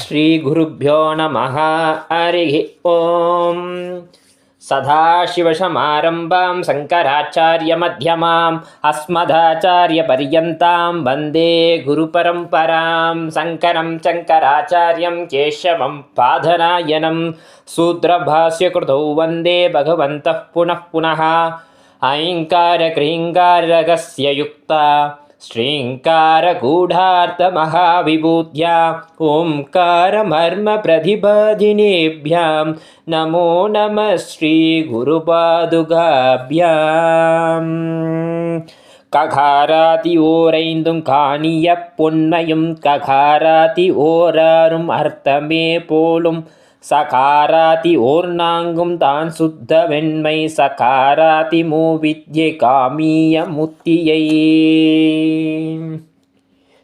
श्रीगुरुभ्यो नमः। हरिः ॐ। सदाशिवसमारम्भां शङ्कराचार्यमध्यमाम् अस्मदाचार्यपर्यन्तां वन्दे गुरुपरम्परां। शङ्करं शङ्कराचार्यं केशवं पादरायणं सूत्रभाष्यकृतौ वन्दे भगवन्तः पुनः पुनः। ऐङ्कारक्रीङ्कारकस्य युक्ता श्रीङ्कारगूढार्थमहाविभूत्या ओङ्कारमर्मप्रतिपादिनेभ्यां नमो नमः श्रीगुरुपादुकाभ्याम्। ககாராதி ஓரைந்தும் காணிய பொன்மையும் ககாராதி ஓராரும் அர்த்தமே போலும் சகாராதி ஓர் நான்கும் தான் சுத்த வெண்மை சகாராதி மூவித்யை காமிய முத்தியை.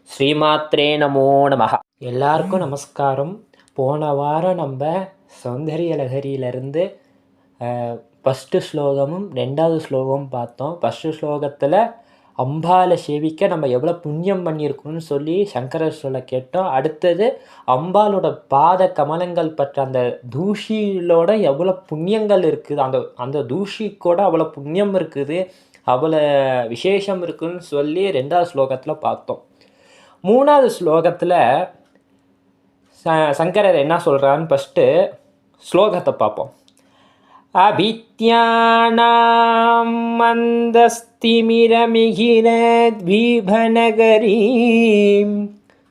ஸ்ரீமாத்ரே நமோ நமஹ. எல்லாருக்கும் நமஸ்காரம். போன வாரம் நம்ம சௌந்தரிய லஹரியிலிருந்து ஃபஸ்ட்டு ஸ்லோகமும் ரெண்டாவது ஸ்லோகமும் பார்த்தோம். ஃபஸ்ட்டு ஸ்லோகத்தில் அம்பாலை சேவிக்க நம்ம எவ்வளோ புண்ணியம் பண்ணியிருக்கோம்னு சொல்லி சங்கரர் சொல்ல கேட்டோம். அடுத்தது அம்பாலோட பாத கமலங்கள் பற்ற அந்த தூஷியிலோட எவ்வளோ புண்ணியங்கள் இருக்குது, அந்த தூஷிக்கூட அவ்வளோ புண்ணியம் இருக்குது, அவ்வளோ விசேஷம் இருக்குதுன்னு சொல்லி ரெண்டாவது ஸ்லோகத்தில் பார்த்தோம். மூணாவது ஸ்லோகத்தில் சங்கரர் என்ன சொல்கிறான்னு ஃபஸ்ட்டு ஸ்லோகத்தை பார்ப்போம். அபித்யானாம் மந்தஸ்திமிரமிகிரத்வீபநகரீம்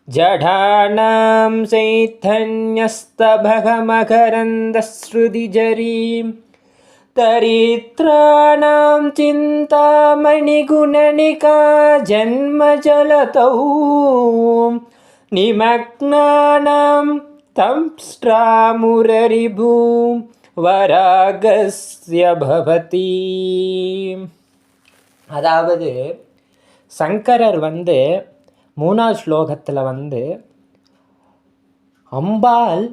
ஜடானாம் சைத்தன்யஸ்தபகமகரந்தஸ்ருதிஜரீம் தரித்ராணாம் சிந்தாமணிகுணனிகா ஜன்மஜலதௌ நிமக்னானாம் தம்ஸ்ட்ராமுரரிபூம் வராகஸ்ய பவதி. அதாவது சங்கரர் மூணாவது ஸ்லோகத்தில் அம்பாள்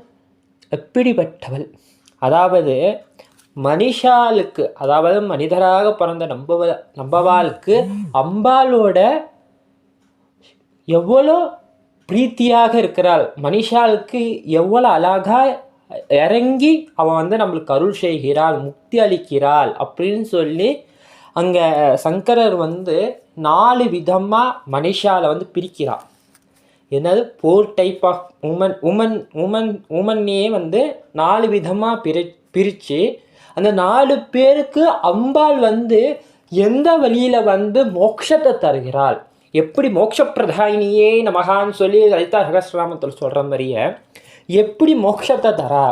எப்படிப்பட்டவள், அதாவது மனுஷாளுக்கு, அதாவது மனிதராக பிறந்த நம்பவாளுக்கு அம்பாளோட எவ்வளோ பிரீத்தியாக இருக்கிறாள், மனுஷாளுக்கு எவ்வளோ அழகாக இறங்கி அவன் நம்மளுக்கு அருள் செய்கிறாள், முக்தி அளிக்கிறாள் அப்படின்னு சொல்லி அங்கே சங்கரர் 4 விதமாக மனுஷாவை பிரிக்கிறாள். என்னது 4 டைப் ஆஃப் உமன்னே 4 விதமாக பிரித்து அந்த 4 பேருக்கு அம்பாள் எந்த வழியில் மோட்சத்தை தருகிறாள், எப்படி மோட்சப்பிரதாயினியே நமகான்னு சொல்லி லலிதா சகஸ்ரநாமத்தில் சொல்கிற மாதிரியே எப்படி மோட்சத்தை தரா,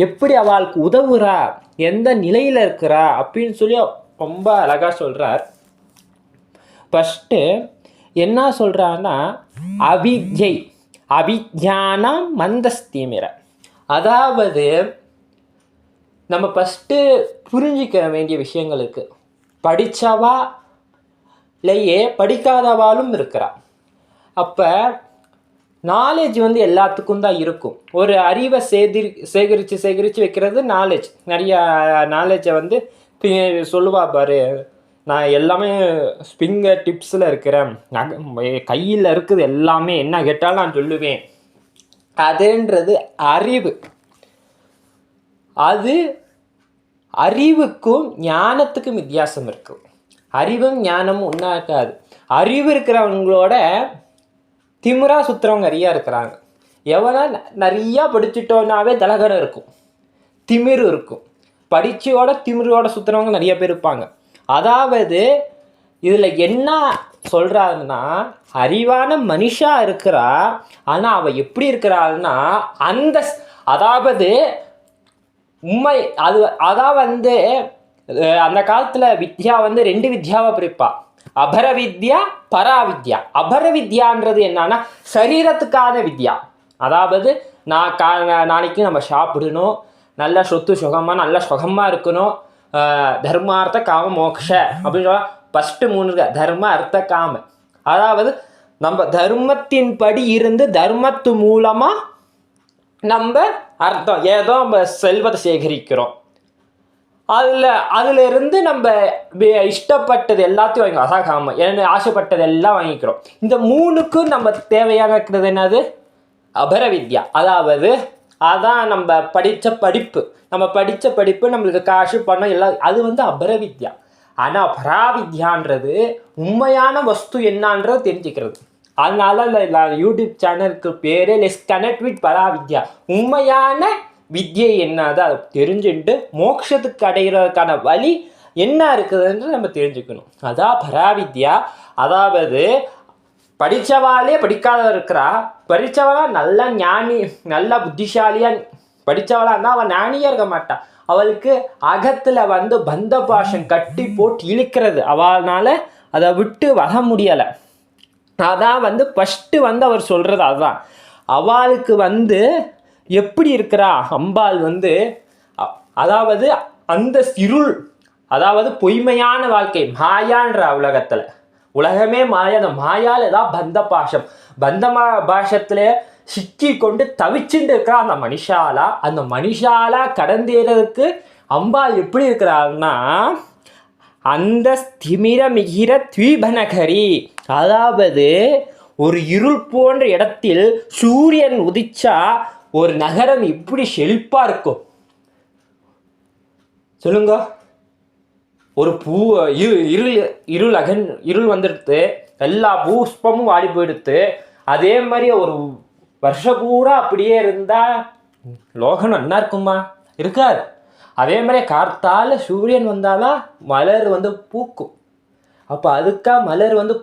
எப்படி அவளுக்கு உதவுறா, எந்த நிலையில் இருக்கிறா அப்படின்னு சொல்லி ரொம்ப அழகாக சொல்கிறார். ஃபஸ்ட்டு என்ன சொல்கிறான்னா அவித்யானாம் மந்தஸ்திமிர. அதாவது நம்ம ஃபஸ்ட்டு புரிஞ்சிக்க வேண்டிய விஷயங்கள் இருக்குது. படித்தவாலேயே படிக்காதவாலும் இருக்கிறா. அப்போ நாலேஜ் எல்லாத்துக்கும் தான் இருக்கும். ஒரு அறிவை சேகரித்து வைக்கிறது நாலேஜ். நிறையா நாலேஜை சொல்லுவா பாரு, நான் எல்லாமே ஃபிங்கர் டிப்ஸில் இருக்கிறேன், கையில் இருக்குது எல்லாமே, என்ன கேட்டாலும் நான் சொல்லுவேன். அதுன்றது அறிவு. அது அறிவுக்கும் ஞானத்துக்கும் வித்தியாசம் இருக்கும். அறிவும் ஞானமும் ஒன்றா இருக்காது. அறிவு இருக்கிறவங்களோட திமிரா சுற்றுறவங்க நிறையா இருக்கிறாங்க. எவனா நிறையா படிச்சுட்டோன்னாவே தலகரம் இருக்கும், திமிரு இருக்கும். படிச்சோட திமிரோட சுற்றுறவங்க நிறைய பேர் இருப்பாங்க. அதாவது இதில் என்ன சொல்கிறாருன்னா, அறிவான மனுஷா இருக்கிறா, ஆனால் அவள் எப்படி இருக்கிறாள்னா அதாவது உண்மை அது அதான் அந்த காலத்தில் வித்யா 2 வித்யாவை பிரிப்பா. அபரவித்யா, பராவித்யா. அபரவித்யான்றது என்னன்னா சரீரத்துக்கான வித்யா. அதாவது நாளைக்கு நம்ம சாப்பிடணும், நல்ல சொத்து சுகமாக நல்ல சுகமாக இருக்கணும், தர்மார்த்த காம மோக்ஷ அப்படின்னு சொல்ல ஃபஸ்ட்டு 3 தர்ம அர்த்த காம. அதாவது நம்ம தர்மத்தின் படி இருந்து தர்மத்து மூலமாக நம்ம அர்த்தம் ஏதோ நம்ம செல்வத்தை சேகரிக்கிறோம். அதிலிருந்து நம்ம இஷ்டப்பட்டது எல்லாத்தையும் வாங்கிக்கிறோம். அசாகாம என்ன ஆசைப்பட்டது எல்லாம் வாங்கிக்கிறோம். இந்த 3க்கும் நம்ம தேவையான இருக்கிறது என்னது? அபரவித்யா, அதாவது அதான் நம்ம படித்த படிப்பு நம்மளுக்கு காசு பணம் எல்லாம், அது வந்து அபரவித்யா. ஆனால் பராவித்யான்றது உண்மையான வஸ்து என்னன்றது தெரிஞ்சுக்கிறது. அதனால நான் யூடியூப் சேனலுக்கு பேரே லெஸ் கனெக்ட் வித் பராவித்யா. உண்மையான வித்யை என்னது அதை தெரிஞ்சுட்டு மோட்சத்துக்கு அடைகிறதுக்கான வழி என்ன இருக்குதுன்னு நம்ம தெரிஞ்சுக்கணும். அதான் பராவித்யா. அதாவது படித்தவாளே படிக்காத இருக்கிறா, படித்தவளா நல்ல ஞானி, நல்ல புத்திசாலியாக படித்தவளா இருந்தால் அவள் ஞானியாக இருக்க மாட்டாள். அவளுக்கு அகத்தில் வந்து பந்த பாஷம் கட்டி போட்டு இழுக்கிறது, அவளால் அதை விட்டு வர முடியலை. அதான் வந்து ஃபஸ்ட்டு வந்து அவர் சொல்கிறது அதுதான். அவளுக்கு வந்து எப்படி இருக்கிறா அம்பாள் வந்து, அதாவது அந்த இருள், அதாவது பொய்மையான வாழ்க்கை மாயான்ற உலகத்தில், உலகமே மாயா, அந்த மாயால் ஏதாவது பந்த பாஷத்தில் சிக்கி கொண்டு தவிச்சுட்டு இருக்கிறா அந்த மனுஷாலா கடந்தேறதுக்கு அம்பாள் எப்படி இருக்கிறாள்னா அந்த ஸ்திமிர மிகிர த்வீபநகரி, அதாவது ஒரு இருள் போன்ற இடத்தில் சூரியன் உதிச்சா ஒரு நகரம் எப்படி செழிப்பாக இருக்கும் சொல்லுங்க. ஒரு பூ இருள் வந்துடுத்து, எல்லா புஷ்பமும் வாடி போயிடுத்து. அதே மாதிரி ஒரு வருஷம் பூரா அப்படியே இருந்தால் லோகம் நல்லா இருக்குமா? இருக்காது. அதே மாதிரி கார்த்தால சூரியன் வந்தாலும் மலர் வந்து பூக்கும். அப்போ அதுக்காக மலர் வந்து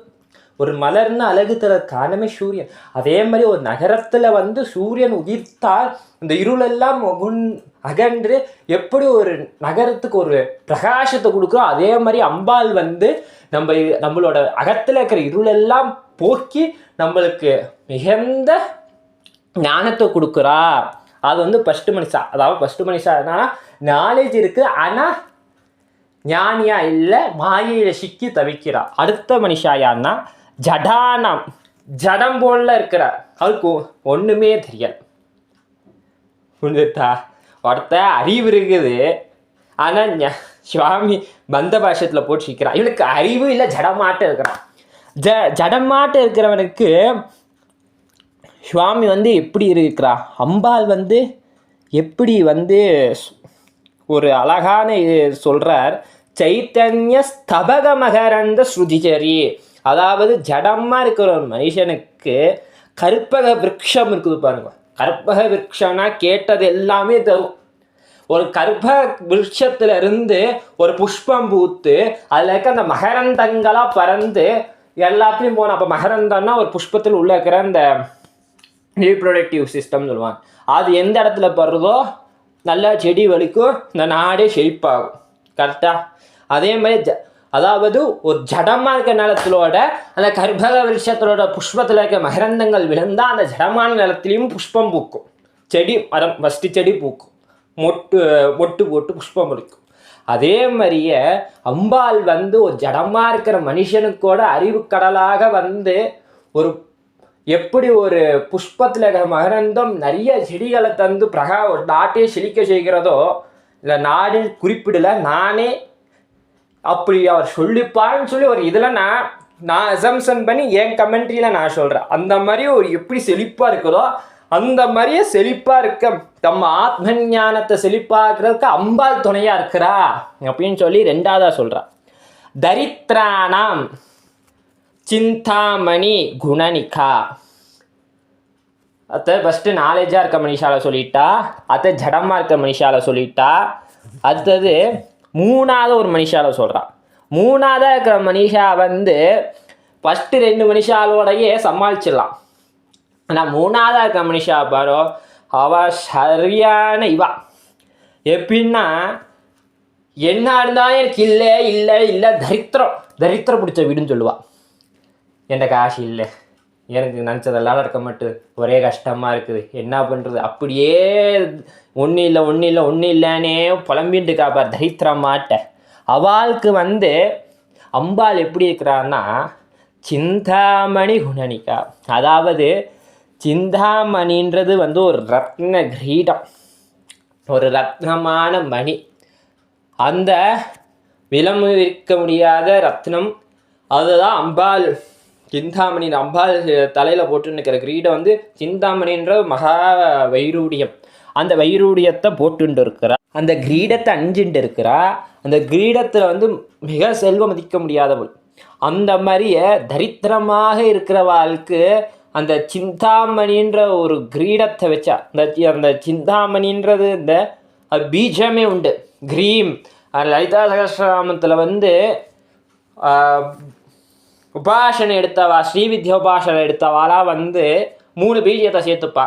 ஒரு மலர்னு அழகு தர காரணமே சூரியன். அதே மாதிரி ஒரு நகரத்தில் வந்து சூரியன் உதிர்த்தால் இந்த இருளெல்லாம் அகன்று எப்படி ஒரு நகரத்துக்கு ஒரு பிரகாசத்தை கொடுக்குறோம், அதே மாதிரி அம்பாள் வந்து நம்மளோட அகத்தில் இருக்கிற இருளெல்லாம் போக்கி நம்மளுக்கு மிகுந்த ஞானத்தை கொடுக்குறா. அது வந்து ஃபஸ்ட்டு மனுஷா. அதாவது ஃபஸ்ட்டு மனுஷானா நாலேஜ் இருக்குது, ஆனால் ஞானியா இல்லை, மாயையில் சிக்கி தவிக்கிறா. அடுத்த மனுஷா யாருன்னா ஜடானம், ஜடம் போல இருக்கிறார், அவருக்கு ஒன்றுமே தெரியாது. புரிஞ்சுட்டா? ஒருத்த அறிவு இருக்குது, ஆனால் சுவாமி பந்த பாஷத்தில் போட்டு சிக்கிறான். இவனுக்கு அறிவு இல்லை, ஜடமாட்டம் இருக்கிறான். ஜடமாட்டம் இருக்கிறவனுக்கு சுவாமி வந்து எப்படி இருக்கிறா, அம்பாள் வந்து எப்படி வந்து ஒரு அழகான சொல்கிறார். சைத்தன்ய ஸ்தபக மகரந்த ஸ்ருதிச்சரி, அதாவது ஜடமாக இருக்கிற ஒரு மனுஷனுக்கு கற்பக விருட்சம் இருக்குது பாருங்க. கற்பக விருட்சம்னா கேட்டது எல்லாமே தரும். ஒரு கற்பக விருட்சத்துல இருந்து ஒரு புஷ்பம் பூத்து அதில் இருக்க அந்த மகரந்தங்களாக பறந்து எல்லாத்துலேயும் போனோம். அப்போ மகரந்தம்னா ஒரு புஷ்பத்தில் உள்ள இருக்கிற அந்த ரீப்ரொடக்டிவ் சிஸ்டம் சொல்லுவாங்க. அது எந்த இடத்துல படுறதோ நல்லா செடி வலிக்கும், இந்த நாடே செழிப்பாகும். கரெக்டாக? அதே மாதிரி அதாவது ஒரு ஜடமாக இருக்க நிலத்திலோட அந்த கற்பக விருட்சத்தோட புஷ்பத்தில் இருக்க மகரந்தங்கள் விழுந்தால் அந்த ஜடமான நிலத்துலேயும் புஷ்பம் பூக்கும். செடி மரம் ஃபஸ்ட்டு செடி பூக்கும், மொட்டு போட்டு புஷ்பம் முடிக்கும். அதே மாதிரியே அம்பாள் வந்து ஒரு ஜடமாக இருக்கிற மனுஷனுக்கோட அறிவு கடலாக வந்து ஒரு எப்படி ஒரு புஷ்பத்தில் இருக்கிற மகரந்தம் நிறைய செடிகளை தந்து ஒரு நாட்டையே செழிக்க செய்கிறதோ, இல்லை நாடு குறிப்பிடலை, நானே அப்படி அவர் சொல்லிப்பாருன்னு சொல்லி ஒரு இதில் நான் அசம்ஷன் பண்ணி என் கமெண்ட்ரியில் நான் சொல்கிறேன். அந்த மாதிரி ஒரு எப்படி செழிப்பாக இருக்குதோ அந்த மாதிரியே செழிப்பாக இருக்க நம்ம ஆத்ம ஞானத்தை செழிப்பாக்குறதுக்கு அம்பாள் துணையாக இருக்கிறா அப்படின்னு சொல்லி ரெண்டாவதாக சொல்கிறா. தரித்திரானாம் சிந்தாமணி குணனிகா, அத்தை ஃபஸ்ட்டு நாலேஜாக இருக்க மனுஷால சொல்லிட்டா, அத்தை ஜடமாக இருக்க மனுஷால சொல்லிட்டா. அடுத்தது மூணாவது ஒரு மனுஷால சொல்கிறான். மூணாவதாக இருக்கிற மனுஷா வந்து ஃபஸ்ட்டு 2 மனுஷாலோடையே சமாளிச்சிடலாம். ஆனால் மூணாவதாக இருக்கிற மனுஷா பாரோ, அவள் சரியான இவா. எப்படின்னா என்ன இருந்தாலும் எனக்கு இல்லை இல்லை இல்லை தரித்திரம் பிடிச்ச வீடுன்னு சொல்லுவாள். என்கிட்ட காசு இல்லை, எனக்கு நினச்சதெல்லாம் நடக்க மாட்டுது, ஒரே கஷ்டமாக இருக்குது, என்ன பண்ணுறது, அப்படியே ஒன்றும் இல்லைன்னே புலம்பின்ட்டு காப்பார் தரித்திரமாட்ட. அவளுக்கு வந்து அம்பாள் எப்படி இருக்கிறான்னா சிந்தாமணி குணனிகா, அதாவது சிந்தாமணின்றது வந்து ஒரு ரத்ன கிரீடம், ஒரு ரத்னமான மணி. அந்த விலைமதிக்க முடியாத ரத்னம், அதுதான் அம்பாள் சிந்தாமணி அம்பாள் தலையில் போட்டு நிற்கிற கிரீடம் வந்து சிந்தாமணின்ற மகா வைரூடியம். அந்த வைரூடியத்தை போட்டுட்டு இருக்கிறா, அந்த கிரீடத்தை அணிஞ்சுட்டு இருக்கிறா. அந்த கிரீடத்தில் வந்து மிக செல்வம் மதிக்க முடியாதவள். அந்த மாதிரியே தரித்திரமாக இருக்கிறவாளுக்கு அந்த சிந்தாமணின்ற ஒரு கிரீடத்தை வச்சா, அந்த சிந்தாமணின்றது இந்த பீஜமே உண்டு. கிரீம் லலிதா சகஸ்ரநாமத்தில் வந்து உபாசனை எடுத்தவா, ஸ்ரீவித்யா உபாசனை எடுத்தவாளாக வந்து 3 பீஜத்தை சேர்த்துப்பா.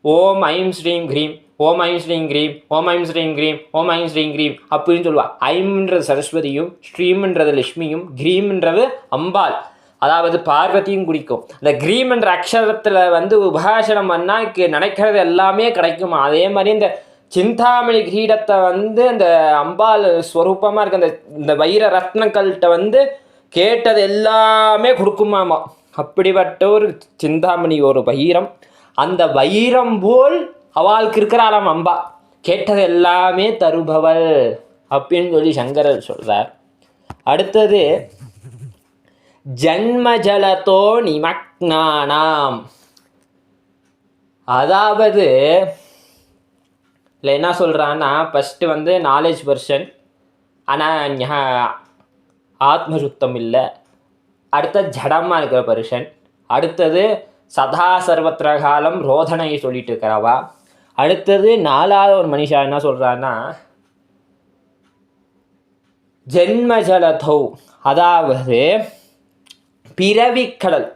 ஓம் ஐம் ஸ்ரீம் கிரீம், ஓம் ஐம் ஸ்ரீம் கிரீம், ஓம் ஐம் ஸ்ரீம் கிரீம், ஓம் ஐம் ஸ்ரீம் கிரீம் அப்படின்னு சொல்லுவா. ஐம்ன்றது சரஸ்வதியும், ஸ்ரீம்ன்றது லட்சுமியும், கிரீம்ன்றது அம்பாள், அதாவது பார்வதியும் குறிக்கும். இந்த கிரீம் என்ற அக்ஷரத்தில் வந்து உபாசனம் பண்ணால் நினைக்கிறது எல்லாமே கிடைக்குமா. அதே மாதிரி இந்த சிந்தாமணி கிரீடத்தை வந்து இந்த அம்பாள் ஸ்வரூபமாக இருக்க இந்த வைர ரத்னங்கள்கிட்ட வந்து கேட்டது எல்லாமே கொடுக்குமாமா. அப்படிப்பட்ட ஒரு சிந்தாமணி ஒரு வைரம். அந்த வைரம் போல் அவளுக்கு இருக்கிறாளாம் அம்பா, கேட்டது எல்லாமே தருபவள் அப்படின்னு சொல்லி சங்கரர் சொல்கிறார். அடுத்தது ஜன்மஜலத்தோ நிமக்னானாம், அதாவது இல்லை என்ன சொல்கிறான்னா, ஃபஸ்ட்டு வந்து நாலேஜ் பர்சன் ஆனால் ஆத்மசுத்தம் இல்லை. அடுத்த ஜடமாக இருக்கிற பர்சன். அடுத்தது சதா சர்வத்திர காலம் ரோதனை சொல்லிட்டு இருக்கிறவா. அடுத்தது 4வது ஒரு மனுஷா என்ன சொல்கிறான்னா ஜென்மஜலதௌ, அதாவது பிறவிக்கடல்.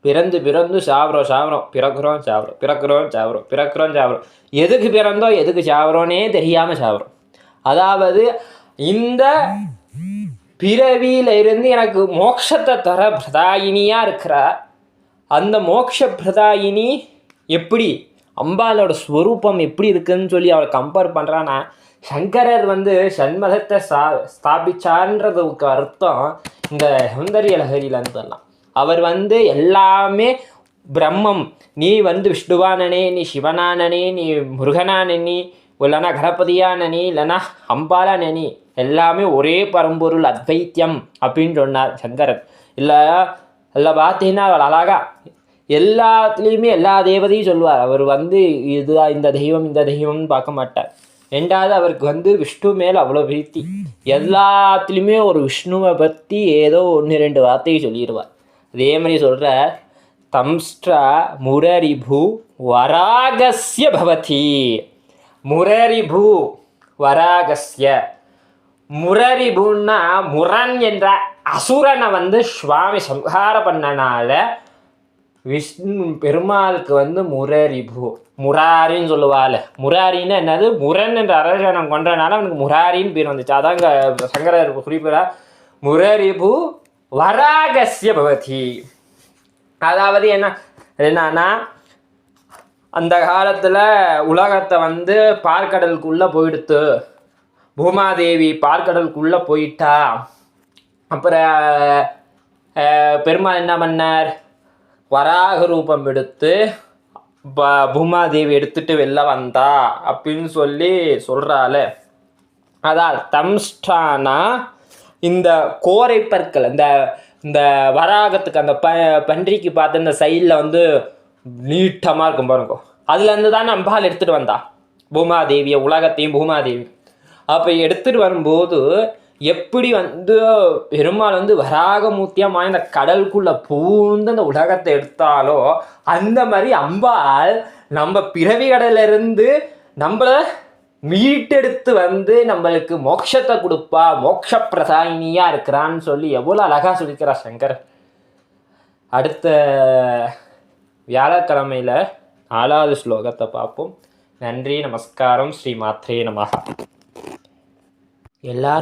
பிறந்து பிறந்து சாவரம் பிறக்கிறோம் சாவரம். எதுக்கு பிறந்தோ எதுக்கு சாவரோன்னே தெரியாமல் சாவரம். அதாவது இந்த பிறவியில இருந்து எனக்கு மோட்சத்தை தர பிரதாயினியாக இருக்கிறா. அந்த மோட்ச பிரதாயினி எப்படி, அம்பாலோட ஸ்வரூபம் எப்படி இருக்குன்னு சொல்லி அவளை கம்பேர் பண்ணுறான்னா, சங்கரர் வந்து சண்மதத்தை ஸ்தாபிச்சார்ன்றதுக்கு அர்த்தம் இந்த சௌந்தரிய லஹரியிலன்னு சொல்லலாம். அவர் வந்து எல்லாமே பிரம்மம், நீ வந்து விஷ்ணுவானனே, நீ சிவனானனே, நீ முருகனானனி, இல்லைனா கணபதியானனி, இல்லைனா அம்பாலானனி, எல்லாமே ஒரே பரம்பொருள் அத்வைத்தியம் அப்படின்னு சொன்னார் சங்கரன். இல்லை பார்த்தீங்கன்னா அவர் அழகா எல்லாத்துலேயுமே எல்லா தேவதையும் சொல்லுவார். அவர் வந்து இதுதான் இந்த தெய்வம்னு பார்க்க மாட்டார். 2வது அவருக்கு வந்து விஷ்ணு மேலே அவ்வளோ பிரீத்தி. எல்லாத்துலேயுமே ஒரு விஷ்ணுவை பற்றி ஏதோ 1-2 வார்த்தையை சொல்லிடுவார். அதே மாதிரி சொல்கிற தம்ஸ்ட்ரா முரரிபு வராகஸ்ய பவதி. முரரிபு வராகஸ்ய, முரரிபுன்னா முரன் என்ற அசுரனை வந்து சுவாமி சம்ஹாரம் பண்ணனால விஷ்ணு பெருமாளுக்கு வந்து முரரிபு, முராரின்னு சொல்லுவாள். முராரின்னு என்னது, முரன் என்ற அரசனம் கொண்டனால அவனுக்கு முராரின்னு பேர் வந்துச்சு. அதாங்க சங்கரர் குறிப்பிட முரரிபு வராகஸ்ய பவதி. அதாவது என்னன்னா அந்த காலத்தில் உலகத்தை வந்து பார்க்கடலுக்குள்ளே போயிடுத்து, பூமாதேவி பார்க்கடலுக்குள்ளே போயிட்டா. அப்புறம் பெருமாள் என்ன பண்ணார், வராக ரூபம் எடுத்து பூமாதேவி எடுத்துட்டு வெளில வந்தா அப்படின்னு சொல்லி சொல்கிறாள். அதான் தம்ஸ்டானா இந்த கோரை பற்கள், இந்த வராகத்துக்கு அந்த பன்றிக்கு பார்த்து இந்த சைடில் வந்து நீட்டமாக இருக்கும் பாருங்க, அதுலேருந்து தான் அம்பாள் எடுத்துகிட்டு வந்தா பூமாதேவியை, உலகத்தையும் பூமாதேவி. அப்போ எடுத்துகிட்டு வரும்போது எப்படி வந்து பெருமாள் வந்து வராகமூர்த்தியாக இந்த கடலுக்குள்ளே பூந்து அந்த உலகத்தை எடுத்தாலோ அந்த மாதிரி அம்பாள் நம்ம பிறவி கடலிருந்து நம்மளை மீட்டெடுத்து வந்து நம்மளுக்கு மோட்சத்தை கொடுப்பா, மோட்ச பிரதாயினியாக இருக்கிறான்னு சொல்லி எவ்வளோ அழகாக சொல்லிக்கிறா சங்கர். அடுத்த வியாழக்கிழமையில் 4வது ஸ்லோகத்தை பார்ப்போம். நன்றி, நமஸ்காரம், ஸ்ரீ மாத்ரே நமஹ. எல்லாருக்கும்